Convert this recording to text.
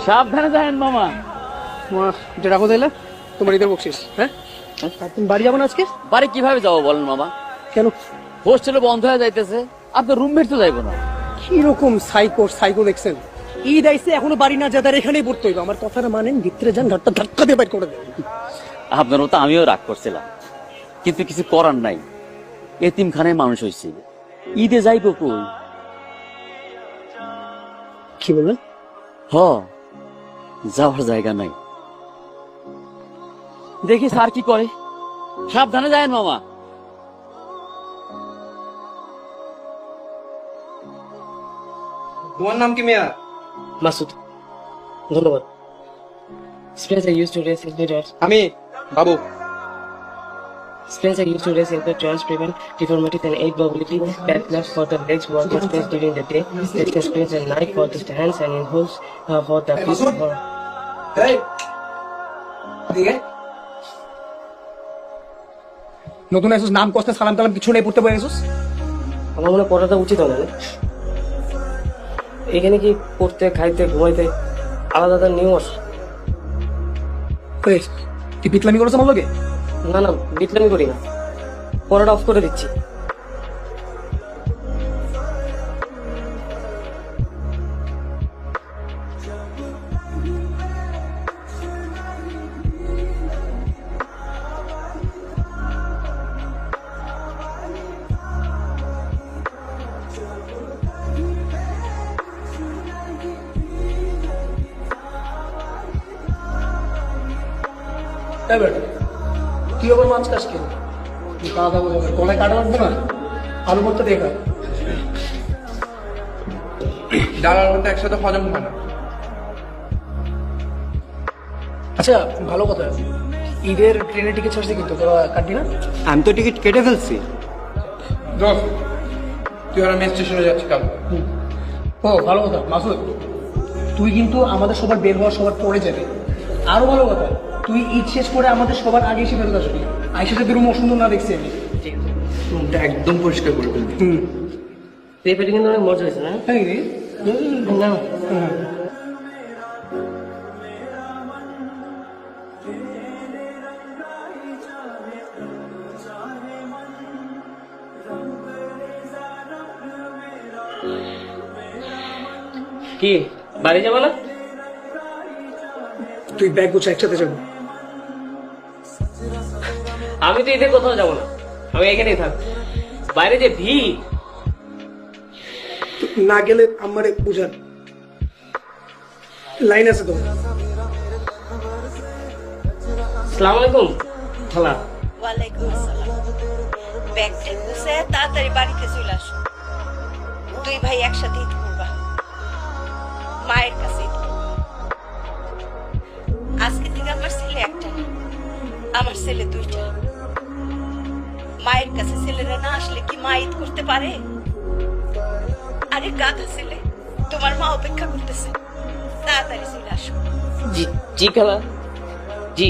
সাবধানে যাবেন মামা। যে রাখো তাইলে তোমার ঈদের বকশিস। হ্যাঁ, তুমি বাড়ি যাবো না আজকে? বাড়ি কিভাবে যাবো বলেন মামা? কেন? হোস্টেলে বন্ধ হয়ে যাইতেছে, আপনার রুমমেট তো যাইবো না। কিরকম সাইকো দেখছেন? ঈদ আইসে এখনো বাড়ি না যাদের এখানেই পড়তে হইবে। আমার কথাটা মানেন, ভিতরে যান, ঘরটা ধাক্কা দিয়ে বাইর করে দেন। আপনার মতো আমিও রাগ করছিলাম, কিন্তু কিছু করার নাই। এতিমখানায় মানুষ হয়েছে, ঈদে যাইবো কই? কি বললেন? হ, যাওয়ার জায়গা নাই। দেখি স্যার কি করে। সাবধানে যায়েন মামা। তোমার নাম কি মিয়া? মাসুদ। ধন্যবাদ। Sprays are used to raise individuals. আমি বাবু। Sprays are used to raise individuals, prevent deformities and aid mobility. Backlash for the legs, walking space during the day. Extra sprays at night for the hands and in holes for the feet. নতুন Asus, নাম কষ্ট সালাম টালাম কিছু নেই, পড়তে বসে Asus. আমার মনে হয় পড়াটা উচিত হবে না। এখানে কি পড়তে, খাইতে, ঘুমাইতে আলাদা আলাদা নিয়ম আছে? তুই পিতলামি করেছ আমার লগে? না না, বিটলামি করি না, পড়াটা অফ করে দিচ্ছি। তুই আবার মাছ চাষ কেন? দাদা বলে গলায় কাটা লাগবে না, আলু ভর্তা দিয়ে খা। ডাল আর ভাত একসাথে হজম হয় না। আচ্ছা, ভালো কথা, ঈদের ট্রেনের টিকিট ছাড়ছে কিন্তু তোরা কাটবি না? আমি তো টিকিট কেটে ফেলছি। দোস্ত, তুই আর আমি স্টেশনে যাচ্ছি কাল। ও ভালো কথা মাসুদ, তুই কিন্তু আমাদের সবার বের হওয়ার সবার পরে যাবে। আরো ভালো কথা, তুই ঈদ শেষ করে আমাদের সবার আগে এসে ফেরত আসবি। আইসা যদি রুম অসুন্দর না দেখছি আমি। রুমটা একদম পরিষ্কার করে ফেলবি। পেপারটা কিন্তু অনেক মজা হয়েছে না? হ্যাঁ রে। না কি বাড়ি যাবো না? তুই ব্যাগ গুছা, একসাথে যাবো। আমি তো ঈদে কোথাও যাবো না, আমি এখানেই থাকবো। বাইরে যে ভিড়, না গেলে আমারে বুঝান, লাইন আছে তো। আসসালামু আলাইকুম খালা। ওয়ালাইকুম আসসালাম। ব্যাগ ট্যাগ গুছে তাড়াতাড়ি বাড়িতে চলে আসো। দুই ভাই একসাথে ঈদ করবা, মায়ের কাছে ঈদ করবা। আজকে থেকে আমার ছেলে একটা না, আমার ছেলে দুইটা। মায়ের কাছে ছেলেরা না আসলে কি মা ঈদ করতে পারে? আরে গাধা ছেলে, তোমার মা অপেক্ষা করতেছে, তাড়াতাড়ি চলে আসো। জি জি খালা, জি